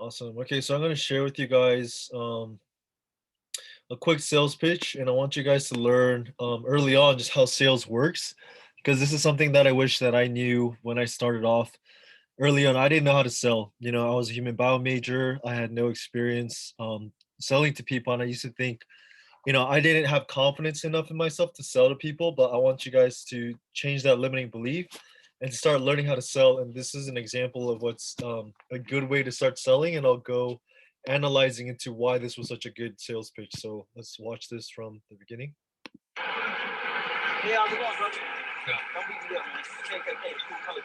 Awesome. Okay, so I'm going to share with you guys a quick sales pitch, and I want you guys to learn early on just how sales works, because this is something that I wish that I knew when I started off early on. I didn't know how to sell. I was a human bio major. I had no experience selling to people, and I used to think, I didn't have confidence enough in myself to sell to people. But I want you guys to change that limiting belief and to start learning how to sell. And this is an example of what's a good way to start selling. And I'll go analyzing into why this was such a good sales pitch. So let's watch this from the beginning. Hey, how's it going, brother? Yeah. Don't beat me up, man. KKK, cool color.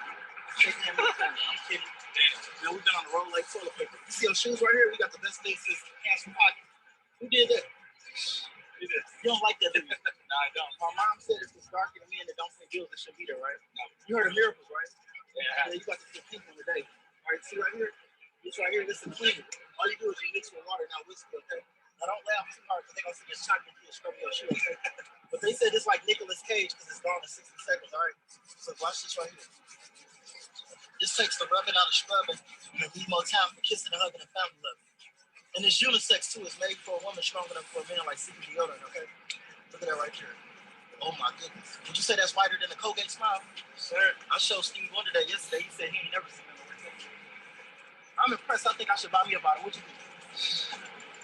Shake hand many times. I'm kidding. Damn. Man, we've been on the road like toilet paper. You see your shoes right here? We got the best bases, hands from pocket. Who did that? You did. You don't like that, do you? No, I don't. My mom said if it's darker than me and it don't pay bills, it should be there, right? No. You heard of miracles, right? Yeah, you got to see pink one today. All right, see right here? This right here, this is clean. All you do is you mix with water, not whiskey, okay? Now don't laugh too hard because they're going to see this chocolate and scrub your shoe, okay? But they said it's like Nicolas Cage because it's gone in 60 seconds, all right? So watch this right here. This takes the rubbing out of scrubbing and leave more time for kissing and hugging and family love. And it's unisex too. It's made for a woman strong enough for a man like secret deodorant, okay? Look at that right here. Oh my goodness. Would you say that's whiter than a Colgate Smile? Sir. I showed Steve Wonder that yesterday. He said he ain't never seen that. I'm impressed. I think I should buy me a bottle. What you think?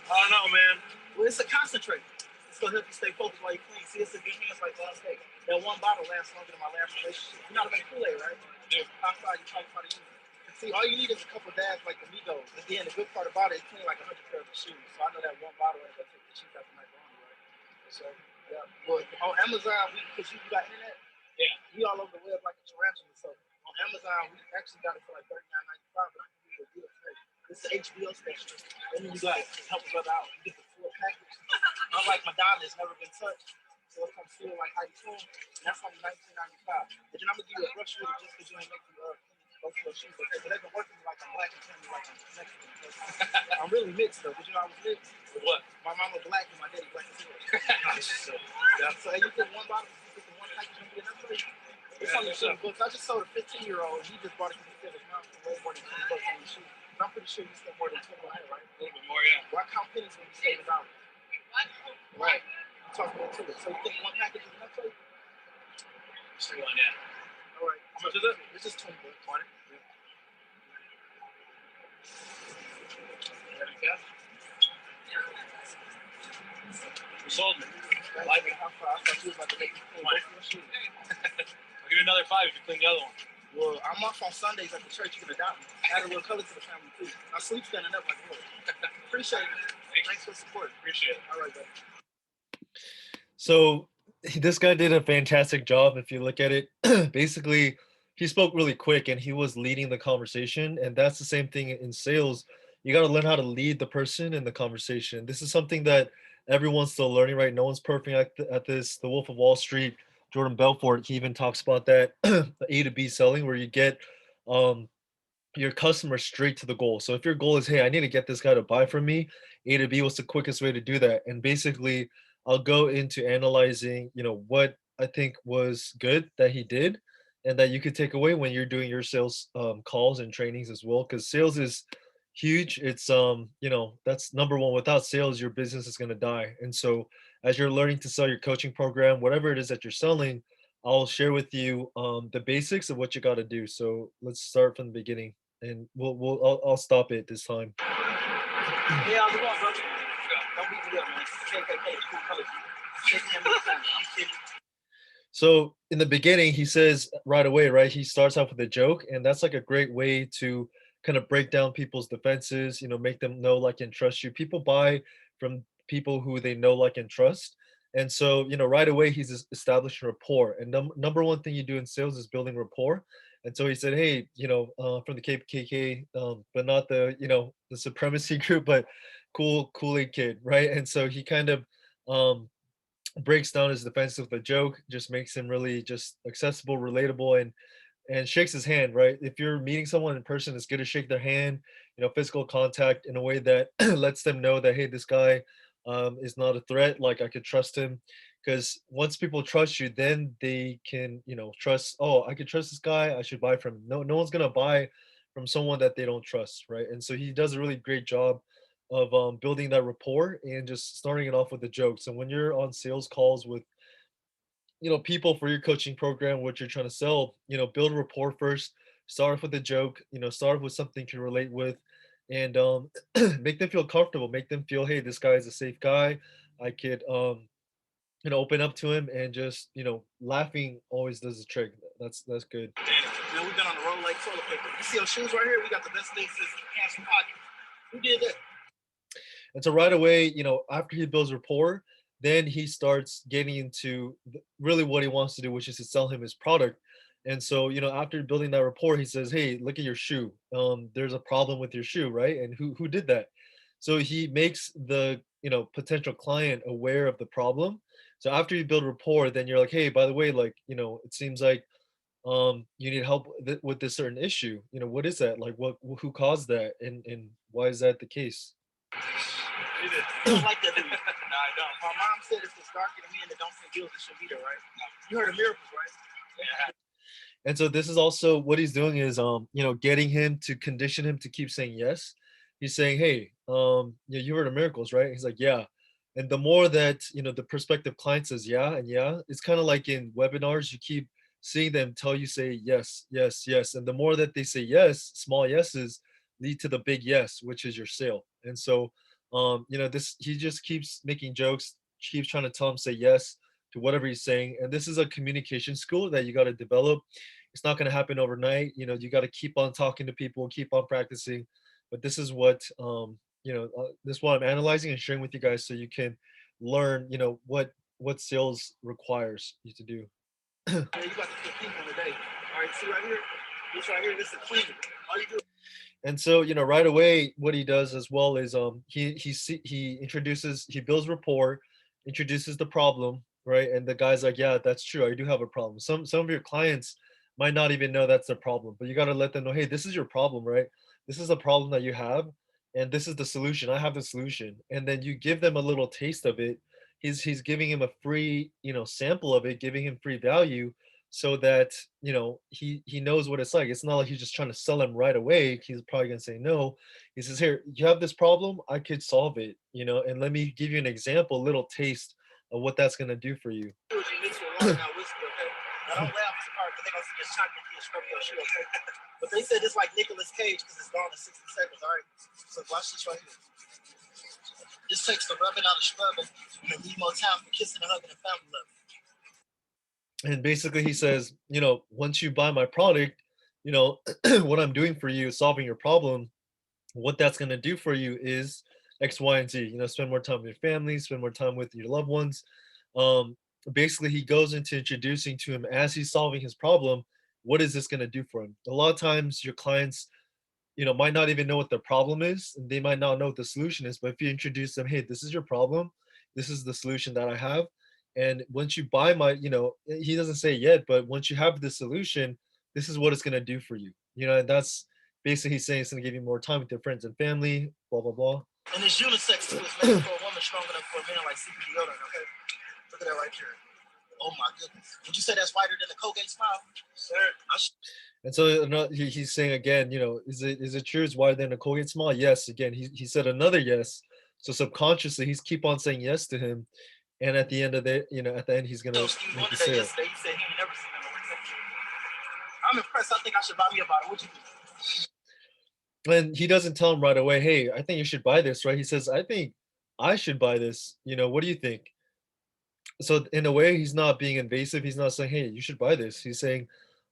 I don't know, man. Well, it's a concentrate. It's gonna help you stay focused while you clean. See, it's a good hands like last day. That one bottle lasts longer than my last relationship. You know how to make Kool-Aid, right? Yeah. Outside, you probably try to use it. See, all you need is a couple dabs like the Migos. And then the good part about it, it's clean like 100 pairs of shoes. So I know that one bottle ain't gonna take the shoes out the night on, right? So, yeah. Well, on Amazon, because you got internet, yeah, we all over the web like a tarantula. So on Amazon, we actually got it for like $39.95, but I can give you a deal today. This is HBO special. And then you got to help a brother out. You get the full package. Unlike Madonna, it's never been touched. So it comes feel like Heidi Klum. And that's only $19.95. And then I'm going to give you a brush with it just because you ain't making both your shoes, okay? But they've been working like I'm black and telling me like I'm Mexican. I'm really mixed though. Did you know I was mixed? With what? My mama black and my daddy black as well. So, yeah. So hey, you get one bottle, you get the one package, you get enough for you. It's only $7. I just sold a 15-year-old, and he just bought it because he said his mom can way more than $20 on the shoe. And I'm pretty sure you spend more than 20 on it, right? A little bit more, yeah. Why count pennies when you save $1? Right. You talk me into it. So you think one package is enough for you? Just one, yeah. All right. How much is it? It's just $20. 20? Yeah. You sold me. Like it. How far? I thought you was about to make me clean both of your shoes. I'll give you another 5 if you clean the other one. Well, I'm off on Sundays at the church. You can adopt me. Add a little color to the family too. I sleep standing up like a Appreciate it, man. Thanks for the support. Appreciate it. All right, buddy. So this guy did a fantastic job. If you look at it, basically, he spoke really quick and he was leading the conversation. And that's the same thing in sales. You got to learn how to lead the person in the conversation. This is something that everyone's still learning, right? No one's perfect at this. The Wolf of Wall Street, Jordan Belfort, he even talks about that A to B selling, where you get um, your customer straight to the goal. So if your goal is, hey, I need to get this guy to buy from me, A to B, what's the quickest way to do that? And basically, I'll go into analyzing, what I think was good that he did, and that you could take away when you're doing your sales calls and trainings as well. Because sales is huge. It's that's number one. Without sales, your business is gonna die. And so, as you're learning to sell your coaching program, whatever it is that you're selling, I'll share with you the basics of what you got to do. So let's start from the beginning and I'll stop it this time. Hey, how's it going, brother? Don't beat me up, man. KKK, cool color. Shake hand many times. I'm kidding. So in the beginning, he says right away, right? He starts off with a joke, and that's like a great way to kind of break down people's defenses, make them know, like, and trust you. People buy from people who they know, like, and trust. And so, right away, he's establishing rapport. And number one thing you do in sales is building rapport. And so he said, hey, from the KKK, but not the supremacy group, but cool Kool-Aid kid, right? And so he kind of um, breaks down his defense with a joke, just makes him really just accessible, relatable, and shakes his hand, right? If you're meeting someone in person, it's good to shake their hand, physical contact in a way that lets them know that, hey, this guy is not a threat. Like, I could trust him. Because once people trust you, then they can, trust. Oh, I could trust this guy. I should buy from him. No, no one's gonna buy from someone that they don't trust, right? And so he does a really great job of building that rapport and just starting it off with the jokes. And when you're on sales calls with people for your coaching program, what you're trying to sell, build rapport first. Start off with a joke, start off with something you can relate with, and make them feel comfortable. Make them feel, hey, this guy is a safe guy. I could, open up to him, and just laughing always does the trick. That's good. Man, we've been on the road like toilet paper. You see those shoes right here? We got the best things since Handsome Pocket. Who did that? And so right away, after he builds rapport, then he starts getting into really what he wants to do, which is to sell him his product. And so, after building that rapport, he says, "Hey, look at your shoe. There's a problem with your shoe, right? And who did that?" So he makes the potential client aware of the problem. So after you build rapport, then you're like, "Hey, by the way, like it seems like you need help with this certain issue. What is that? Like, who caused that, and why is that the case?" You don't like that, do you? No, I don't. My mom said if it's darker than me and it don't pay bills, it should be there, right? No. You heard of miracles, right? Yeah. And so this is also what he's doing is, getting him to condition him to keep saying yes. He's saying, "Hey, yeah, you heard of miracles, right?" He's like, "Yeah." And the more that, the prospective client says, "Yeah," and "yeah," it's kind of like in webinars, you keep seeing them tell you say yes, yes, yes. And the more that they say yes, small yeses lead to the big yes, which is your sale. And so, this he just keeps making jokes, keeps trying to tell him say yes to whatever he's saying. And this is a communication skill that you got to develop. It's not going to happen overnight. You got to keep on talking to people, keep on practicing. But this is what this is what I'm analyzing and sharing with you guys, so you can learn what sales requires you to do. Yeah, you got to put people in the day. All right, see right here? This right here, this is a cleaner. All you do. And so, right away, what he does as well is he builds rapport, introduces the problem, right? And the guy's like, "Yeah, that's true. I do have a problem." Some of your clients might not even know that's the problem, but you got to let them know, "Hey, this is your problem, right? This is a problem that you have, and this is the solution. I have the solution." And then you give them a little taste of it. He's giving him a free, sample of it, giving him free value, so that he knows what it's like. It's not like he's just trying to sell him right away. He's probably gonna say no. He says, "Here, you have this problem. I could solve it, and let me give you an example, a little taste of what that's gonna do for you." You mix with water, not whiskey, okay? Now don't laugh too hard because they're gonna see your chocolate kid scrub your shoe, okay? But they said it's like Nicolas Cage because it's gone in 60 seconds, all right? So watch this right here. This takes the rubbing out of scrubbing and leave more time for kissing and hugging and family love. And basically he says, once you buy my product, what I'm doing for you is solving your problem. What that's going to do for you is X, Y, and Z. Spend more time with your family, spend more time with your loved ones. um Basically he goes into introducing to him, as he's solving his problem, what is this going to do for him. A lot of times your clients might not even know what the problem is, and they might not know what the solution is. But if you introduce them, "Hey, this is your problem, this is the solution that I have, and once you buy my," he doesn't say yet, but once you have the solution, this is what it's going to do for you. And that's basically he's saying it's going to give you more time with your friends and family, blah blah blah. And it's unisex too. It's made for a woman strong enough for a man like secret deodorant, okay? Look at that right here. Oh my goodness. Would you say that's whiter than the Colgate Smile? Sir, And so he's saying again, is it true? It's wider than a Colgate Smile? Yes. Again, he said another yes. So subconsciously, he's keep on saying yes to him, and at the end of at the end, he's gonna Steve make the Wonder that sale. yesterday. He said he ain't never seen him. I'm impressed. I think I should buy me a bottle. What you think? And he doesn't tell him right away, "Hey, I think you should buy this," right? He says, "I think I should buy this. What do you think?" So in a way, he's not being invasive. He's not saying, "Hey, you should buy this." He's saying,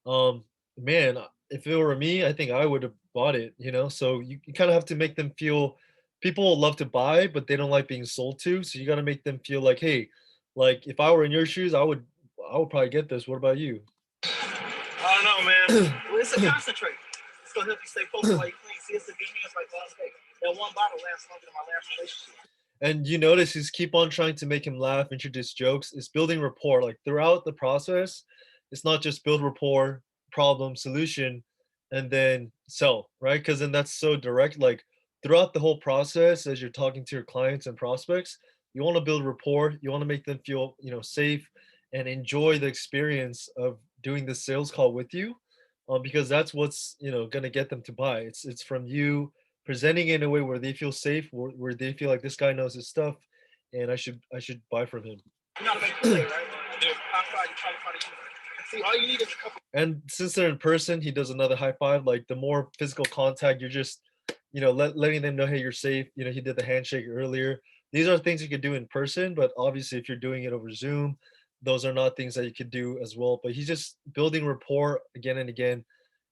"Man, if it were me, I think I would have bought it." So you kind of have to make them feel. People love to buy, but they don't like being sold to. So you got to make them feel like, "Hey, like if I were in your shoes, I would probably get this. What about you?" I don't know, man. Well, it's a concentrate. It's gonna help you stay focused while you clean. See, it's a good hands like last day. That one bottle lasts longer than my last relationship. And you notice he's keep on trying to make him laugh, introduce jokes. It's building rapport. Like throughout the process, it's not just build rapport, problem, solution, and then sell, right? Because then that's so direct. Like throughout the whole process, as you're talking to your clients and prospects, you want to build rapport. You want to make them feel, safe and enjoy the experience of doing the sales call with you. because that's what's gonna get them to buy. It's from you presenting it in a way where they feel safe, where they feel like this guy knows his stuff, and I should buy from him. You know how to make Kool-Aid, right? I do. High five, you probably find it. See, all you need is a couple. And since they're in person, he does another high five. Like the more physical contact, you're just, letting them know, hey, you're safe. He did the handshake earlier. These are things you could do in person, but obviously, if you're doing it over Zoom, those are not things that you could do as well. But he's just building rapport again and again.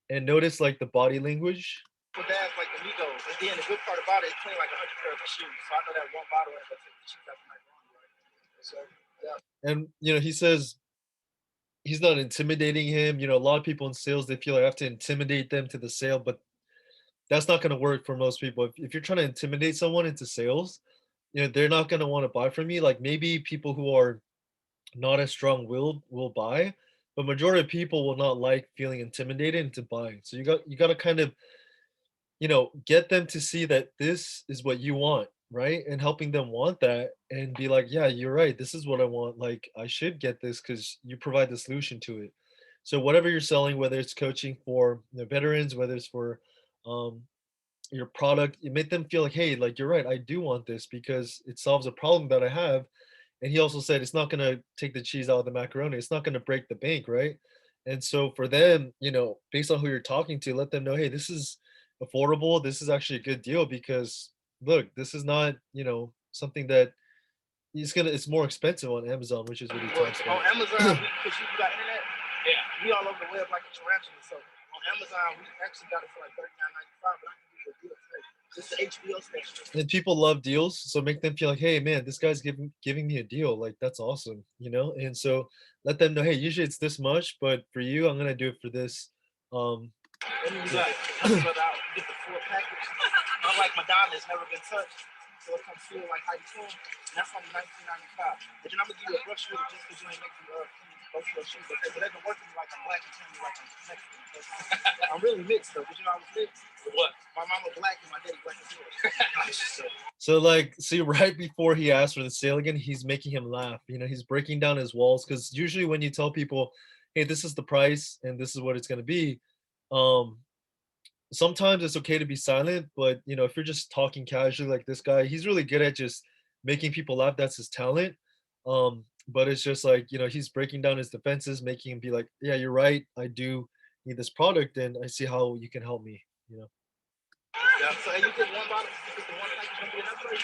And notice like the body language. For dads like Amigos. And then the good part about it, it's clean like 100 pairs of shoes. So I know that one bottle ain't gonna take the shoes out the night wrong, right? So, yeah. And he says he's not intimidating him. A lot of people in sales, they feel like I have to intimidate them to the sale, but that's not going to work for most people. If you're trying to intimidate someone into sales, they're not going to want to buy from you. Like maybe people who are not as strong-willed will buy, but majority of people will not like feeling intimidated into buying. So you got to kind of get them to see that this is what you want, right? And helping them want that and be like, yeah, you're right. This is what I want. Like, I should get this because you provide the solution to it. So whatever you're selling, whether it's coaching for veterans, whether it's for um, your product, you make them feel like, hey, like you're right. I do want this because it solves a problem that I have. And he also said it's not going to take the cheese out of the macaroni. It's not going to break the bank, right? And so for them, based on who you're talking to, let them know, hey, this is affordable. This is actually a good deal because look, this is not, something that it's more expensive on Amazon, which is what he Well, talks on about. Amazon, because you got internet, yeah, we all over the web like a tarantula. So on Amazon, we actually got it for like $39.95, but I can give you a deal today. This is the HBO special. And people love deals, so make them feel like, hey man, this guy's giving me a deal. Like that's awesome. And so let them know, hey, usually it's this much, but for you, I'm gonna do it for this. And then you got brother out, you get the full package. Unlike Madonna, it's never been touched. So it comes feeling like how you feel. And that's only $19.95. But then I'm gonna give you a brush with it just because you ain't making both of those shoes. Okay, but they've been working me like I'm black and telling me like I'm Mexican. I'm really mixed though. Did you know I was mixed? What? My mama black and my daddy black as well. So like, see, right before he asked for the sale again, he's making him laugh. He's breaking down his walls because usually when you tell people, hey, this is the price and this is what it's gonna be, um, sometimes it's okay to be silent, but if you're just talking casually like this guy, he's really good at just making people laugh. That's his talent. But it's just like, he's breaking down his defenses, making him be like, yeah, you're right. I do need this product and I see how you can help me. Yeah, so you get one bottle, you get the one package, you get another.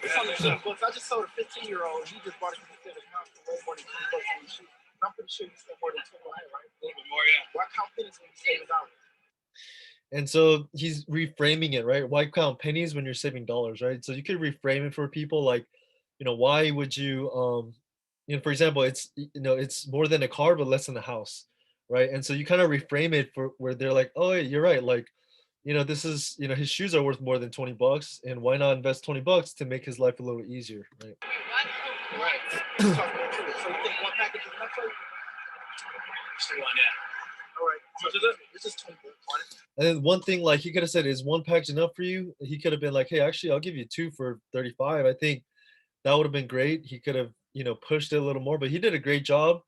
It's only $20. I just sold a 15-year-old. He just bought it because he said it's not way more than $20 on the shoe. I'm pretty sure you spent more than 20, right? A little bit more, yeah. Why count pennies when you save $1? And so he's reframing it, right? Why count pennies when you're saving dollars, right? So you could reframe it for people like, why would you, for example, it's more than a car, but less than a house, right? And so you kind of reframe it for where they're like, oh, yeah, you're right. Like, this is, his shoes are worth more than $20, and why not invest $20 to make his life a little easier, right? Right. So you think one package is enough for you? Just one, yeah. All right. How much is it? This is 20. And then one thing, like he could have said, is one package enough for you? He could have been like, hey, actually, I'll give you two for 35. I think that would have been great. He could have, pushed it a little more, but he did a great job.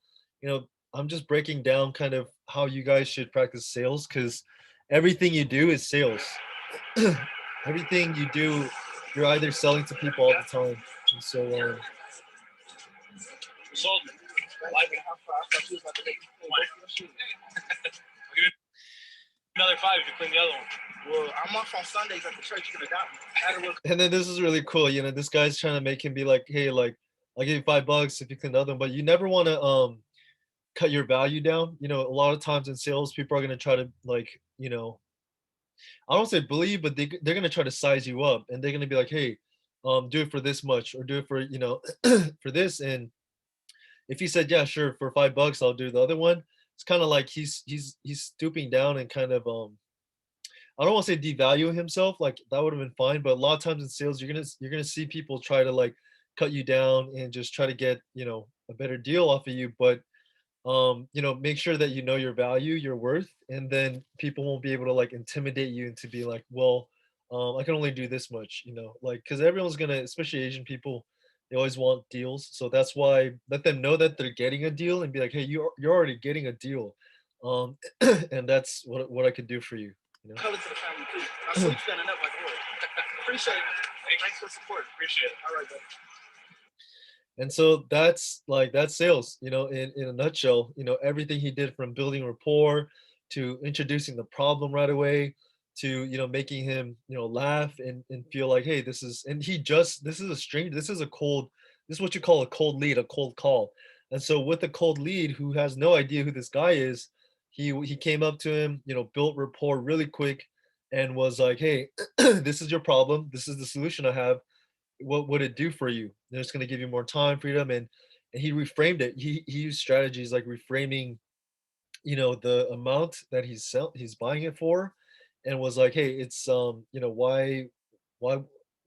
I'm just breaking down kind of how you guys should practice sales because everything you do is sales. Everything you do, you're either selling to people all the time. And so, sold me. I thought you was about to make me another 5 if you clean the other one. Well, I'm off on Sundays at the church. You can adopt me. And then this is really cool. This guy's trying to make him be like, hey, like I'll give you $5 if you clean the other one, but you never want to cut your value down. A lot of times in sales, people are gonna try to like, I don't say bully you, but they're gonna try to size you up and they're gonna be like, hey, do it for this much or do it for, for this. And if he said, yeah, sure, for $5, I'll do the other one, it's kind of like he's stooping down and kind of I don't want to say devalue himself, like that would have been fine, but a lot of times in sales, you're gonna see people try to like cut you down and just try to get a better deal off of you. But make sure that you know your value, your worth, and then people won't be able to like intimidate you into be like, well, I can only do this much, like because everyone's gonna, especially Asian people, they always want deals. So that's why let them know that they're getting a deal and be like, hey, you're already getting a deal. And that's what I could do for you, you know. Color to the family too. My sleep standing up like a boy. Appreciate it. Thanks for the support. Appreciate it. All right, buddy. And so that's sales, you know, in a nutshell. You know, everything he did from building rapport to introducing the problem right away to, you know, making him, you know, laugh and feel like, hey, this is, and he just, this is a stranger, this is a cold, this is what you call a cold lead, a cold call. And so with the cold lead who has no idea who this guy is, he came up to him, you know, built rapport really quick and was like, hey, this is your problem, this is the solution I have, what would it do for you? And it's going to give you more time, freedom, and he reframed it. He used strategies like reframing, you know, the amount that he's buying it for, and was like, hey, it's you know, why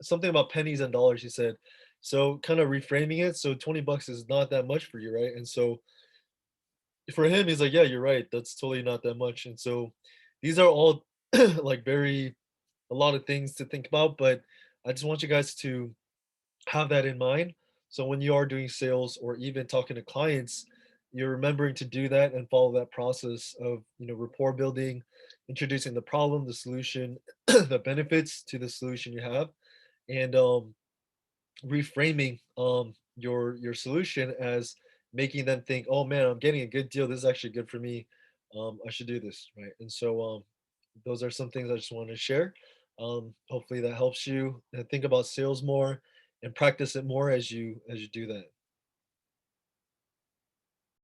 something about pennies and dollars. He said, so kind of reframing it. So $20 is not that much for you, right? And so for him, he's like, yeah, you're right. That's totally not that much. And so these are all like very a lot of things to think about, but I just want you guys to have that in mind. So when you are doing sales or even talking to clients, you're remembering to do that and follow that process of, you know, rapport building, introducing the problem, the solution, the benefits to the solution you have, and reframing your solution as making them think, oh man, I'm getting a good deal. This is actually good for me. I should do this, right? And so those are some things I just wanted to share. Hopefully that helps you think about sales more and practice it more as you do that.